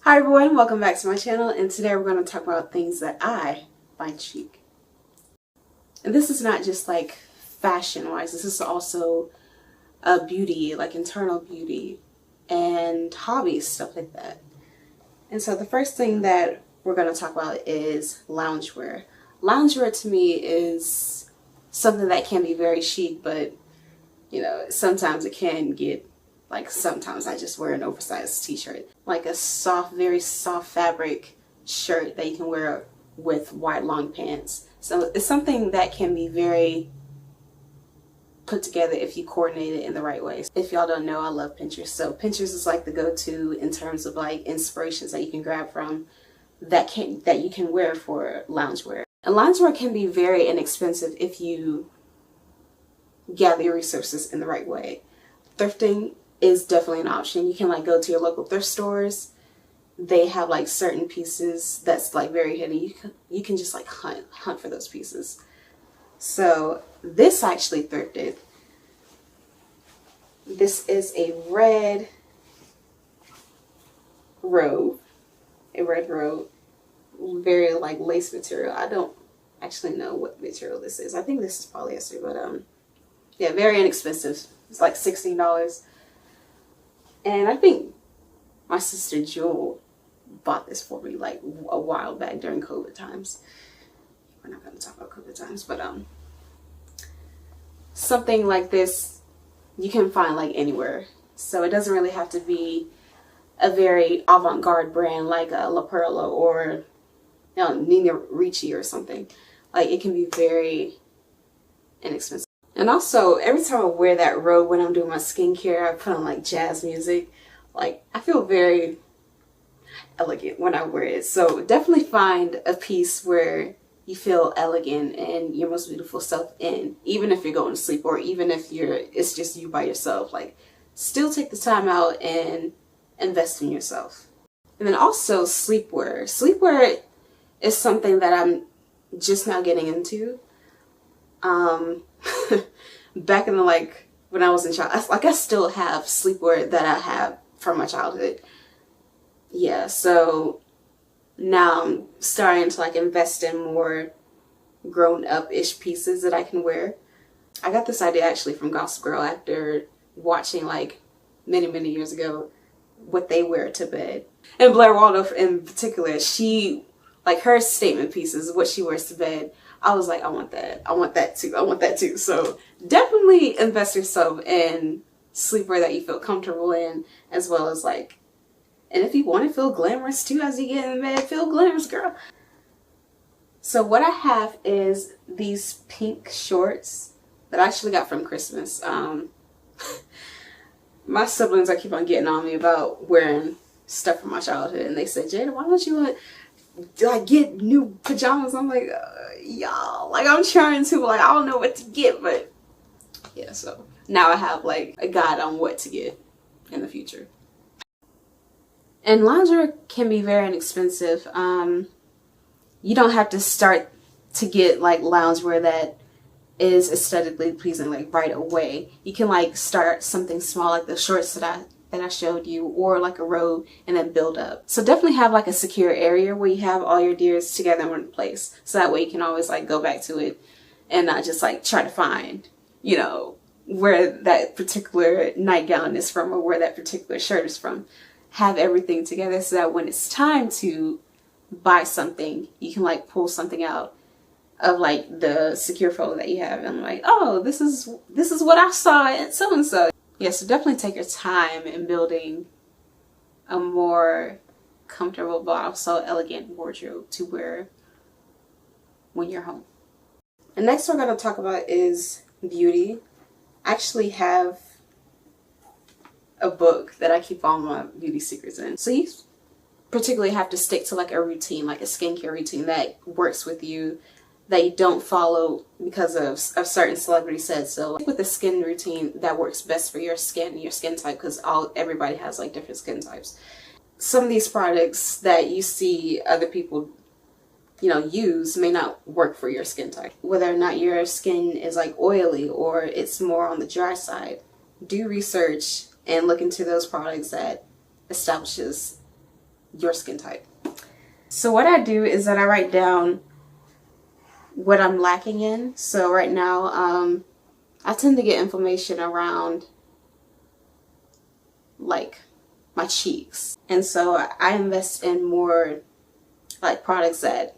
Hi everyone, welcome back to my channel, and today we're going to talk about things that I find chic. And this is not just like fashion wise, this is also beauty, like internal beauty and hobbies, stuff like that. And so the first thing that we're going to talk about is loungewear. Loungewear to me is something that can be very chic, but sometimes it can get sometimes I just wear an oversized t-shirt, like a soft, very soft fabric shirt that you can wear with wide long pants. So it's something that can be very put together if you coordinate it in the right way. If y'all don't know, I love Pinterest. So Pinterest is like the go-to in terms of like inspirations that you can grab from that you can wear for loungewear. And loungewear can be very inexpensive if you gather your resources in the right way. Thrifting is definitely an option. You can like go to your local thrift stores. They have like certain pieces that's like very hidden. You can just like hunt for those pieces. So this I actually thrifted. This is a red robe. Very like lace material. I don't actually know what material this is. I think this is polyester, but yeah, very inexpensive. It's like $16. And I think my sister Jewel bought this for me like a while back during COVID times. We're not going to talk about COVID times, but something like this you can find like anywhere. So it doesn't really have to be a very avant-garde brand like a La Perla or Nina Ricci or something. Like it can be very inexpensive. And also, every time I wear that robe when I'm doing my skincare, I put on like jazz music. Like, I feel very elegant when I wear it. So definitely find a piece where you feel elegant and your most beautiful self in, even if you're going to sleep or even if it's just you by yourself. Like, still take the time out and invest in yourself. And then also sleepwear. Sleepwear is something that I'm just now getting into. Back in the when I was in child, I still have sleepwear that I have from my childhood. Yeah, so now I'm starting to like invest in more grown-up-ish pieces that I can wear. I got this idea actually from Gossip Girl after watching like many years ago what they wear to bed. And Blair Waldorf in particular, she like her statement pieces, what she wears to bed. I was like, I want that. I want that too. I want that too. So definitely invest yourself in sleepwear that you feel comfortable in, as well as like, and if you want to feel glamorous too as you get in bed, feel glamorous, girl. So what I have is these pink shorts that I actually got from Christmas. My siblings, I keep on getting on me about wearing stuff from my childhood, and they said, Jada, why don't you get new pajamas? I'm like, y'all, like I'm trying to, like I don't know what to get, but yeah, so now I have like a guide on what to get in the future. And lingerie can be very inexpensive. You don't have to start to get like loungewear that is aesthetically pleasing like right away. You can like start something small like the shorts that I showed you, or like a robe, and then build up. So definitely have like a secure area where you have all your dears together in one place. So that way you can always like go back to it and not just like try to find, where that particular nightgown is from or where that particular shirt is from. Have everything together so that when it's time to buy something, you can like pull something out of like the secure folder that you have and like, oh, this is what I saw at so and so. Yeah, so definitely take your time in building a more comfortable but also elegant wardrobe to wear when you're home. And next we're going to talk about is beauty. I actually have a book that I keep all my beauty secrets in. So you particularly have to stick to like a routine, like a skincare routine that works with you, that you don't follow because of certain celebrity said so. With a skin routine that works best for your skin and your skin type, because everybody has like different skin types. Some of these products that you see other people use may not work for your skin type. Whether or not your skin is like oily or it's more on the dry side, do research and look into those products that establishes your skin type. So what I do is that I write down what I'm lacking in. So right now, I tend to get inflammation around like my cheeks. And so I invest in more like products that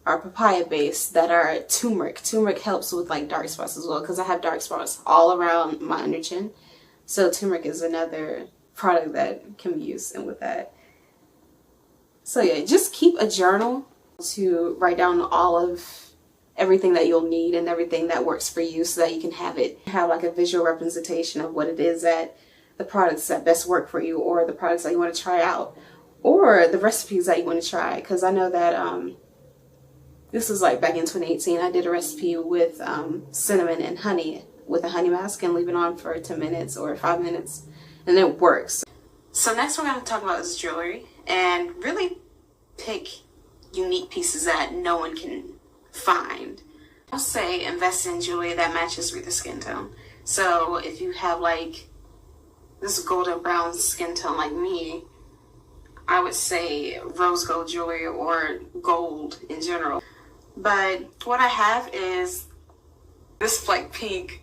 are papaya based, that are turmeric. Turmeric helps with like dark spots as well, because I have dark spots all around my under chin. So turmeric is another product that can be used in with that. So yeah, just keep a journal to write down all of everything that you'll need and everything that works for you, so that you can have like a visual representation of what it is, that the products that best work for you, or the products that you want to try out, or the recipes that you want to try. Because I know that this was like back in 2018, I did a recipe with cinnamon and honey with a honey mask, and leave it on for 10 minutes or 5 minutes, and it works. So next we're going to talk about is jewelry, and really pick unique pieces that no one can find. I'll say invest in jewelry that matches with your skin tone. So if you have like this golden brown skin tone like me, I would say rose gold jewelry or gold in general. But what I have is this like pink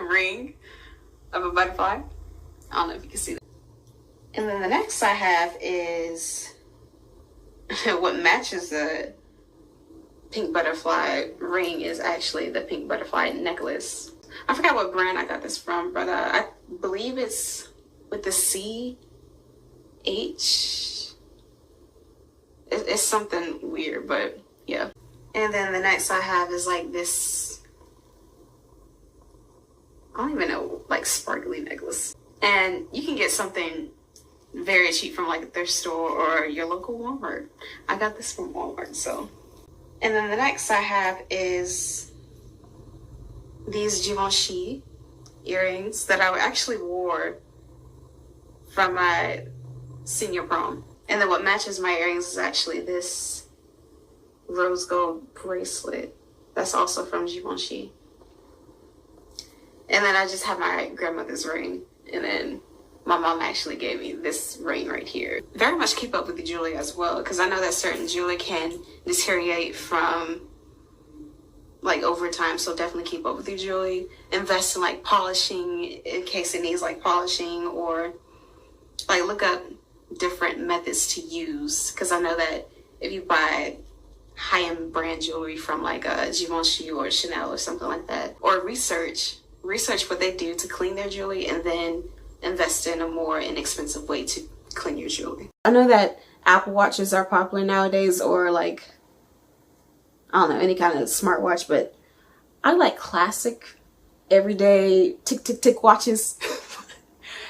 ring of a butterfly. I don't know if you can see that. And then the next I have is what matches the pink butterfly ring is actually the pink butterfly necklace. I forgot what brand I got this from, but I believe it's with the CH. It's something weird, but yeah. And then the next I have is like this, I don't even know, like sparkly necklace. And you can get something very cheap from like a thrift store or your local Walmart. I got this from Walmart, so. And then the next I have is these Givenchy earrings that I actually wore from my senior prom. And then what matches my earrings is actually this rose gold bracelet that's also from Givenchy. And then I just have my grandmother's ring, and then my mom actually gave me this ring right here. Very much keep up with the jewelry as well, because I know that certain jewelry can deteriorate from like over time, so definitely keep up with your jewelry. Invest in like polishing in case it needs like polishing, or like look up different methods to use, because I know that if you buy high-end brand jewelry from like a Givenchy or Chanel or something like that, or research what they do to clean their jewelry, and then invest in a more inexpensive way to clean your jewelry. I know that Apple watches are popular nowadays, or like, I don't know, any kind of smartwatch, but I like classic, everyday tick tick tick watches.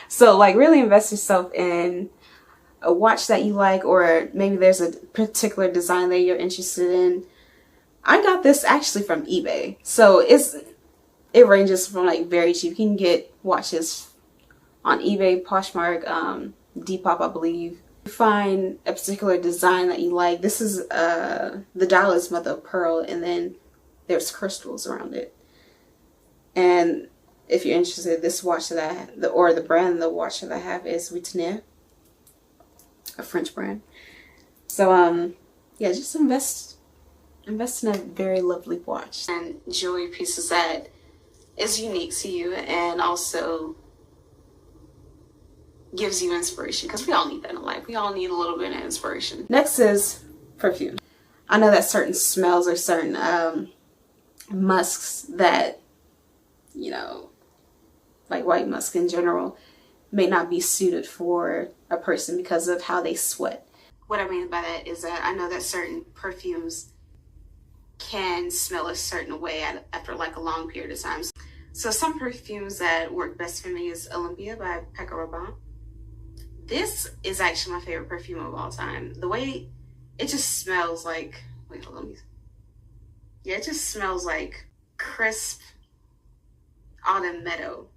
So like really invest yourself in a watch that you like, or maybe there's a particular design that you're interested in. I got this actually from eBay. So it ranges from like very cheap. You can get watches on eBay, Poshmark, Depop, I believe. You find a particular design that you like. This is the dial is mother of pearl, and then there's crystals around it. And if you're interested, this watch that I have, the brand of the watch that I have is Retenir, a French brand. So yeah, just invest in a very lovely watch and jewelry pieces that is unique to you, and also gives you inspiration, because we all need that in life. We all need a little bit of inspiration. Next is perfume. I know that certain smells or certain musks that, you know, like white musk in general, may not be suited for a person because of how they sweat. What I mean by that is that I know that certain perfumes can smell a certain way after like a long period of time. So some perfumes that work best for me is Olympia by Paco Rabanne. This is actually my favorite perfume of all time. The way it just smells like, wait, hold on. Yeah, it just smells like crisp autumn meadow.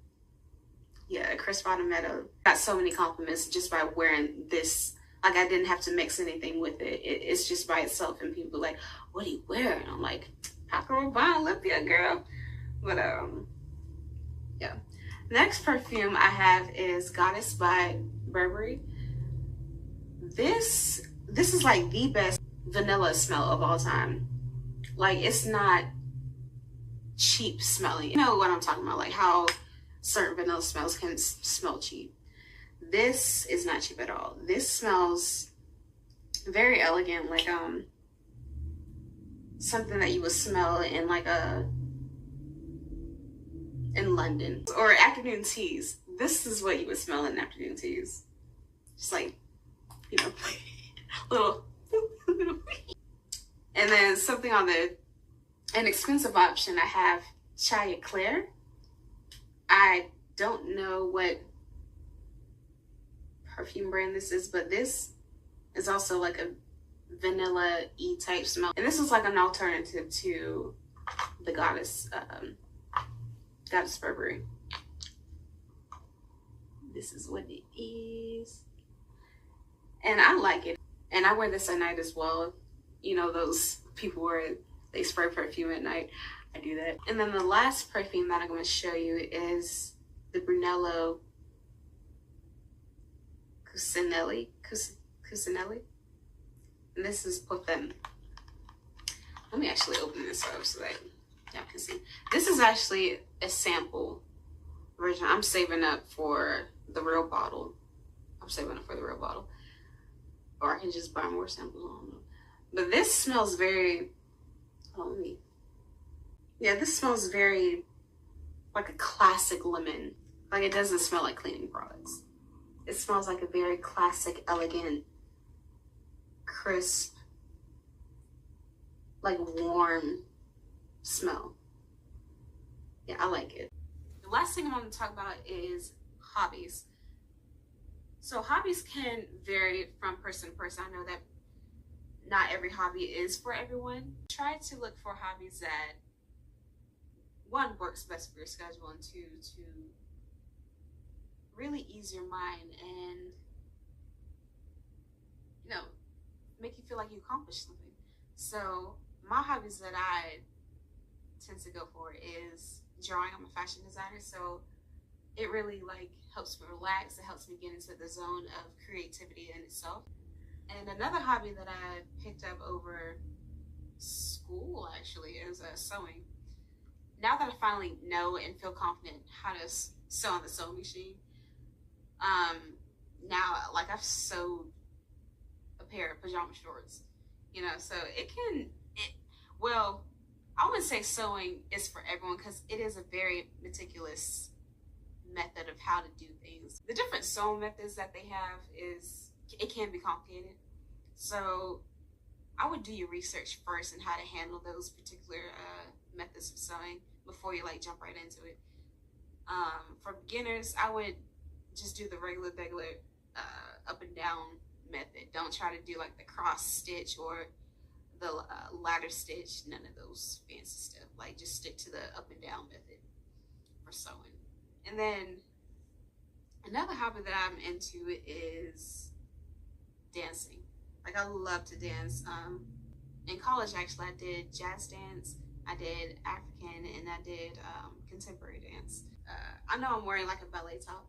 Yeah, crisp autumn meadow. Got so many compliments just by wearing this. Like I didn't have to mix anything with it. It's just by itself, and people are like, what are you wearing? I'm like, Paco Rabanne, Olympia, girl. But yeah. Next perfume I have is Goddess by Burberry. This is like the best vanilla smell of all time. Like, it's not cheap smelling. You know what I'm talking about, like how certain vanilla smells can smell cheap. This is not cheap at all. This smells very elegant, like something that you would smell in like in London, or afternoon teas. This is what you would smell in afternoon teas. Just like, you know, little. And then something on the inexpensive option, I have Chai Eclair. I don't know what perfume brand this is, but this is also like a vanilla-y type smell. And this is like an alternative to the Goddess Burberry. This is what it is. And I like it. And I wear this at night as well. You know, those people where they spray perfume at night. I do that. And then the last perfume that I'm going to show you is the Brunello Cucinelli. And this is Potem. Let me actually open this up so that y'all can see. This is actually a sample version. I'm saving up for the real bottle. Or I can just buy more samples. I don't know. But this smells very, this smells very like a classic lemon. Like, it doesn't smell like cleaning products. It smells like a very classic, elegant, crisp, like warm smell. Yeah, I like it. The last thing I'm going to talk about is hobbies. So hobbies can vary from person to person. I know that not every hobby is for everyone. Try to look for hobbies that, one, works best for your schedule, and two, to really ease your mind and, you know, make you feel like you accomplished something. So my hobbies that I tend to go for is drawing. I'm a fashion designer, so it really like helps me relax. It helps me get into the zone of creativity in itself. And another hobby that I picked up over school actually is sewing. Now that I finally know and feel confident how to sew on the sewing machine, now like I've sewed a pair of pajama shorts, you know, so well, I wouldn't say sewing is for everyone, because it is a very meticulous method of how to do things. The different sewing methods that they have it can be complicated. So I would do your research first on how to handle those particular methods of sewing before you like jump right into it. For beginners, I would just do the regular up and down method. Don't try to do like the cross stitch or the ladder stitch, none of those fancy stuff. Like, just stick to the up and down method for sewing. And then another hobby that I'm into is dancing. Like, I love to dance. In college, actually, I did jazz dance, I did African, and I did contemporary dance. I know I'm wearing like a ballet top.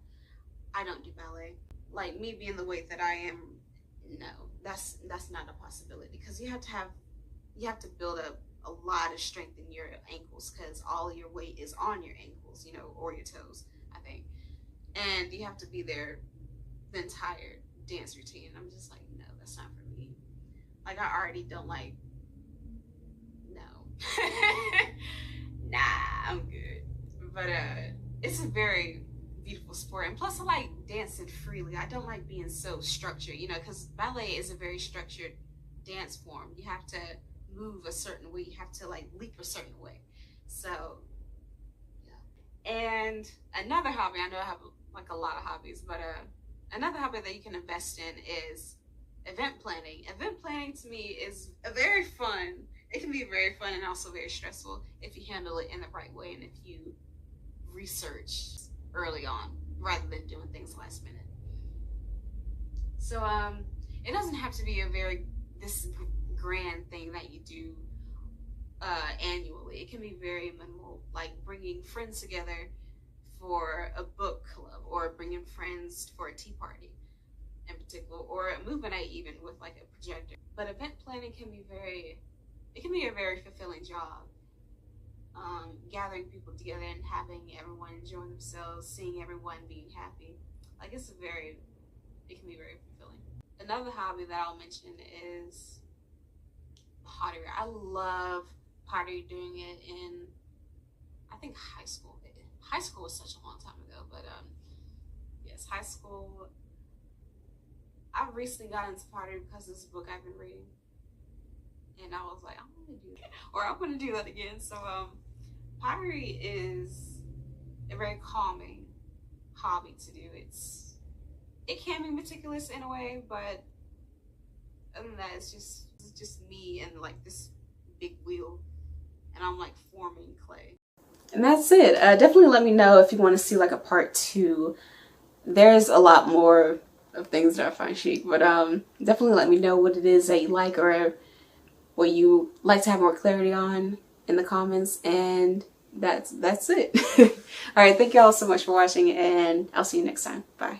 I don't do ballet. Like, me being the weight that I am, no, that's not a possibility, because you have to build up a lot of strength in your ankles, because all your weight is on your ankles, you know, or your toes, I think. And you have to be there the entire dance routine. I'm just like, no, that's not for me. Like, I already don't like, no. Nah, I'm good. But it's a very beautiful sport, and plus I like dancing freely. I don't like being so structured, you know, because ballet is a very structured dance form. You have to move a certain way, you have to like leap a certain way. So yeah. And another hobby, I know I have like a lot of hobbies, but another hobby that you can invest in is event planning. Event planning to me is very fun. It can be very fun and also very stressful if you handle it in the right way and if you research early on rather than doing things last minute. So it doesn't have to be this grand thing that you do annually. It can be very minimal, like bringing friends together for a book club or bringing friends for a tea party. in particular, or moving aid even with like a projector. But event planning can be a very fulfilling job. Gathering people together and having everyone enjoy themselves, seeing everyone being happy. Like it can be very fulfilling. Another hobby that I'll mention is pottery. I love pottery, doing it in, I think, high school. High school was such a long time ago, but yes, high school. I recently got into pottery because of this book I've been reading, and I was like, I'm gonna do that, or I'm gonna do that again. So pottery is a very calming hobby to do. It can be meticulous in a way, but other than that, it's just me and like this big wheel, and I'm like forming clay. And that's it. Definitely let me know if you want to see like a part 2. There's a lot more of things that I find chic, but definitely let me know what it is that you like or what you like to have more clarity on in the comments. And that's it. All right, thank y'all so much for watching, and I'll see you next time. Bye.